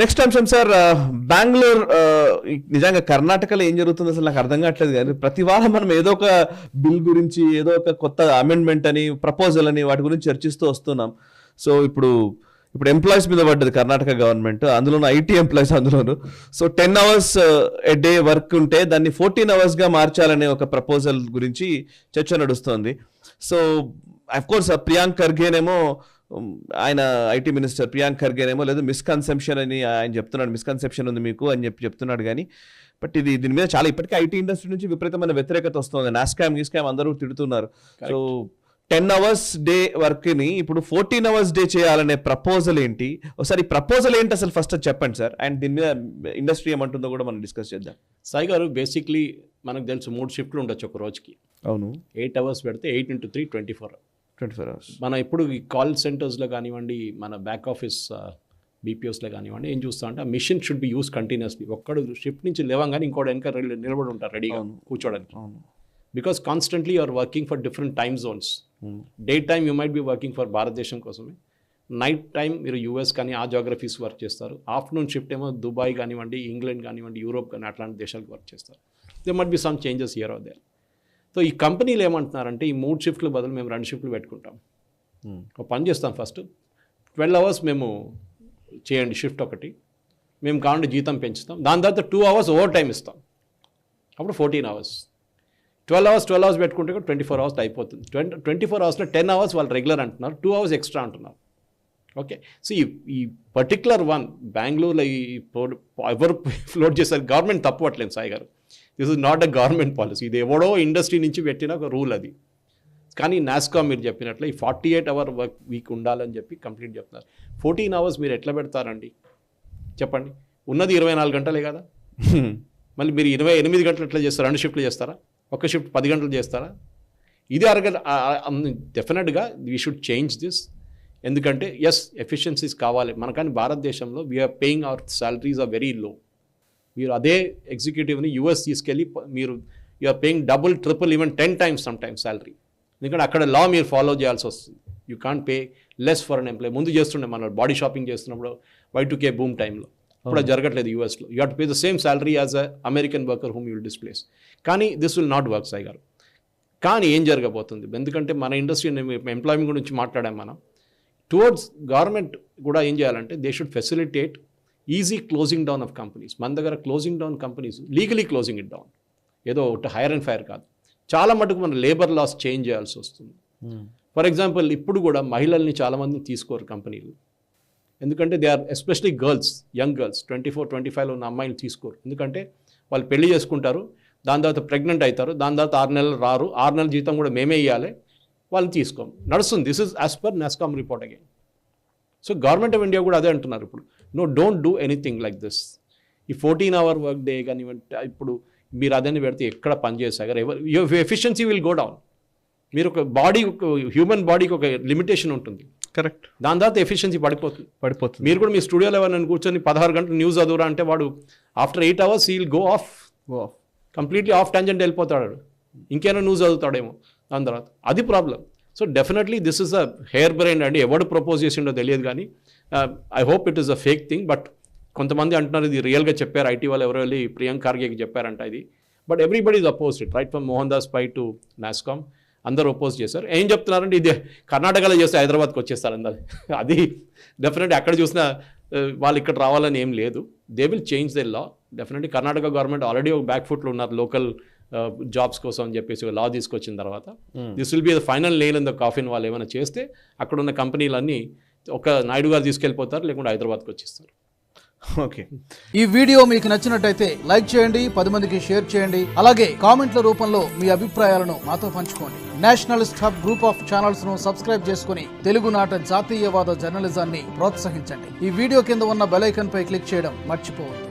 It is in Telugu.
నెక్స్ట్ అంశం సార్, బెంగళూరు నిజంగా కర్ణాటకలో ఏం జరుగుతుంది అసలు నాకు అర్థం కావట్లేదు. కానీ ప్రతి వారం మనం ఏదో ఒక బిల్ గురించి, ఏదో ఒక కొత్త అమెండ్మెంట్ అని, ప్రపోజల్ అని వాటి గురించి చర్చిస్తూ వస్తున్నాం. సో ఇప్పుడు ఎంప్లాయీస్ మీద పడ్డది కర్ణాటక గవర్నమెంట్, అందులోనూ ఐటీ ఎంప్లాయీస్ అందులోను. So 10 hours a day work ఉంటే దాన్ని 14 hours గా మార్చాలనే ఒక ప్రపోజల్ గురించి చర్చ నడుస్తోంది. సో అఫ్ కోర్స్ ప్రియాంక్ ఖర్గేనేమో, ఆయన ఐటీ మినిస్టర్ ప్రియాంక్ ఖర్గేనేమో లేదు మిస్కన్సెప్షన్ అని ఆయన చెప్తున్నాడు, మిస్కన్సెప్షన్ ఉంది మీకు అని చెప్తున్నాడు. కానీ బట్ దీని మీద చాలా ఇప్పటికీ ఐటీ ఇండస్ట్రీ నుంచి విపరీతమైన వ్యతిరేకత వస్తుంది. నాస్కామ్ అందరూ తిడుతున్నారు. సో 10 hours డే వర్క్ ని ఇప్పుడు 14 hours డే చేయాలనే ప్రపోజల్ ఏంటి? ఒకసారి ప్రపోజల్ ఏంటి అసలు ఫస్ట్ చెప్పండి సార్, అండ్ దీని మీద ఇండస్ట్రీ ఏమంటుందో కూడా మనం డిస్కస్ చేద్దాం. సాయి గారు, బేసిక్లీ మనకు తెలుసు 3 షిఫ్ట్లు ఉండొచ్చు ఒక రోజుకి. అవును, 8 hours పెడితే 8 into 3 24 hours. మన ఇప్పుడు ఈ కాల్ సెంటర్స్లో కానివ్వండి, మన బ్యాక్ ఆఫీస్ బీపీఓస్లో కానివ్వండి, ఏం చూస్తా అంటే machine should be use continuously. ఒక్కడు షిఫ్ట్ నుంచి లేవంగానే ఇంకోటి వెనక నిలబడి ఉంటారు రెడీగా కూర్చోడానికి. Because constantly you're working for different time zones. Day time you might be working for భారతదేశం కోసమే, నైట్ టైం మీరు యూఎస్ కానీ ఆ జాగ్రఫీస్ వర్క్ చేస్తారు, ఆఫ్టర్నూన్ షిఫ్ట్ ఏమో దుబాయ్ కానివ్వండి, ఇంగ్లాండ్ కానివ్వండి, యూరోప్ కానీ అట్లాంటి దేశాలకు వర్క్ చేస్తారు. They might be some changes here or there. So ఈ కంపెనీలు ఏమంటున్నారంటే ఈ 3 షిఫ్ట్లు బదులు మేము 2 షిఫ్ట్లు పెట్టుకుంటాం. ఒక పని చేస్తాం, ఫస్ట్ 12 hours మేము చేయండి షిఫ్ట్ ఒకటి, మేము కావాలంటే జీతం పెంచుతాం, దాని తర్వాత 2 hours ఓవర్ టైం ఇస్తాం, అప్పుడు 14 hours. 12 hours పెట్టుకుంటే కూడా 24 hours అయిపోతుంది. 24 hours 10 hours వాళ్ళు రెగ్యులర్ అంటున్నారు, 2 hours ఎక్స్ట్రా అంటున్నారు. ఓకే, సో ఈ పర్టికులర్ వన్ బెంగళూరులో ఎవరు ఫ్లోట్ చేశారు, గవర్నమెంట్ తప్పట్లేదు సాయి గారు. This is not a government policy, ఇది ఎవడో ఇండస్ట్రీ నుంచి పెట్టిన ఒక రూల్ అది. కానీ నాస్కామ్ మీరు చెప్పినట్లు ఈ 48 hour వర్క్ వీక్ ఉండాలని చెప్పి కంప్లీట్ చెప్తున్నారు. 14 hours మీరు ఎట్లా పెడతారండి చెప్పండి? ఉన్నది 24 గంటలే కదా. మళ్ళీ మీరు 28 గంటలు ఎట్లా చేస్తారు? 2 షిఫ్ట్లు చేస్తారా? ఒక షిఫ్ట్ 10 గంటలు చేస్తారా? ఇది డెఫినెట్గా వీ షుడ్ చేంజ్ దిస్. ఎందుకంటే ఎస్ ఎఫిషియన్సీస్ కావాలి మన, కానీ భారతదేశంలో we're paying our salaries are very low. మీరు అదే ఎగ్జిక్యూటివ్ని యూఎస్ తీసుకెళ్ళి మీరు you're paying double, triple, even 10 times some times salary. ఎందుకంటే అక్కడ లా మీరు ఫాలో చేయాల్సి వస్తుంది. You can't pay less for an employee. ముందు చేస్తుండే మన బాడీ షాపింగ్ చేస్తున్నప్పుడు Y2K బూమ్ టైంలో, ఇప్పుడు జరగట్లేదు యూఎస్లో. You have to pay the same salary as a American worker whom you will displace. కానీ this will not work Sai గారు. కానీ ఏం జరగబోతుంది, ఎందుకంటే మన ఇండస్ట్రీ ఎంప్లాయ్మెంట్ గురించి మాట్లాడాం మనం, టువర్డ్స్ గవర్నమెంట్ కూడా ఏం చేయాలంటే they should facilitate easy closing down of companies. మన దగ్గర closing down companies legally closing it down, ఏదో ఒకటి హైర్ అండ్ ఫైర్ కాదు. చాలా మటుకు మన లేబర్ లాస్ చేంజ్ చేయాల్సి వస్తుంది. ఫర్ ఎగ్జాంపుల్ ఇప్పుడు కూడా మహిళల్ని చాలామందిని తీసుకోరు కంపెనీలు, ఎందుకంటే they are especially girls, young girls 24-25 ఉన్న అమ్మాయిలు తీసుకోరు. ఎందుకంటే వాళ్ళు పెళ్లి చేసుకుంటారు, దాని తర్వాత ప్రెగ్నెంట్ అవుతారు, దాని తర్వాత 6 నెలలు రారు, 6 నెలల జీతం కూడా మేమే ఇవ్వాలి, వాళ్ళని తీసుకోం, నడుస్తుంది. This is as per NASSCOM report again. So government of India కూడా అదే అంటున్నారు ఇప్పుడు, no don't do anything like this. ఈ 14 hour వర్క్ డే కానీ ఇప్పుడు మీరు అదని పెడితే ఎక్కడ పనిచేసారు, your efficiency will go down. మీరు ఒక బాడీ, హ్యూమన్ బాడీకి ఒక లిమిటేషన్ ఉంటుంది, కరెక్ట్, దాని తర్వాత ఎఫిషియన్సీ పడిపోతుంది. మీరు కూడా మీ స్టూడియోలో ఎవరైనా కూర్చొని 16 గంటలు న్యూస్ చదువురా అంటే వాడు after 8 hours he will go of, completely off tangent వెళ్ళిపోతాడు, ఇంకేమైనా న్యూస్ చదువుతాడేమో దాని తర్వాత. అది problem. So definitely this is a hair brain అండి. ఎవడు ప్రపోజ్ చేసిండో తెలియదు, కానీ I hope it is a fake thing. But కొంతమంది అంటున్నారు ఇది రియల్గా చెప్పారు, ఐటీ వాళ్ళు ఎవరో వెళ్ళి ప్రియాంక్ ఖార్గేకి చెప్పారంట ఇది. But everybody is oppose it, right from Mohan Das Pai to NASSCOM అందరూ అపోజ్ చేశారు. ఏం చెప్తున్నారంటే ఇది కర్ణాటకలో చేస్తే హైదరాబాద్కి వచ్చేస్తారు అందరు. అది డెఫినెట్లీ అక్కడ చూసిన వాళ్ళు ఇక్కడ రావాలని ఏం లేదు. They will change the law. Definitely Karnataka government already ఒక బ్యాక్ ఫుట్లో ఉన్నారు లోకల్ జాబ్స్ కోసం అని చెప్పేసి లా తీసుకొచ్చిన తర్వాత this will be the final nail in the coffin. వాళ్ళు ఏమైనా చేస్తే అక్కడ ఉన్న కంపెనీలన్నీ ఒక నాయుడు గారు తీసుకెళ్ళిపోతారు, లేకుంటే హైదరాబాద్కి వచ్చేస్తారు. ఓకే, ఈ వీడియో మీకు నచ్చినట్టయితే లైక్ చేయండి, 10 మందికి షేర్ చేయండి, అలాగే కామెంట్ల రూపంలో మీ అభిప్రాయాలను మాతో పంచుకోండి. Nationalist hub group of channels ను సబ్స్క్రైబ్ చేసుకుని తెలుగునాట జాతీయవాద జర్నలిజాన్ని ప్రోత్సహించండి. ఈ వీడియో కింద ఉన్న బెల్ ఐకాన్ పై క్లిక్ చేయడం మర్చిపోవద్దు.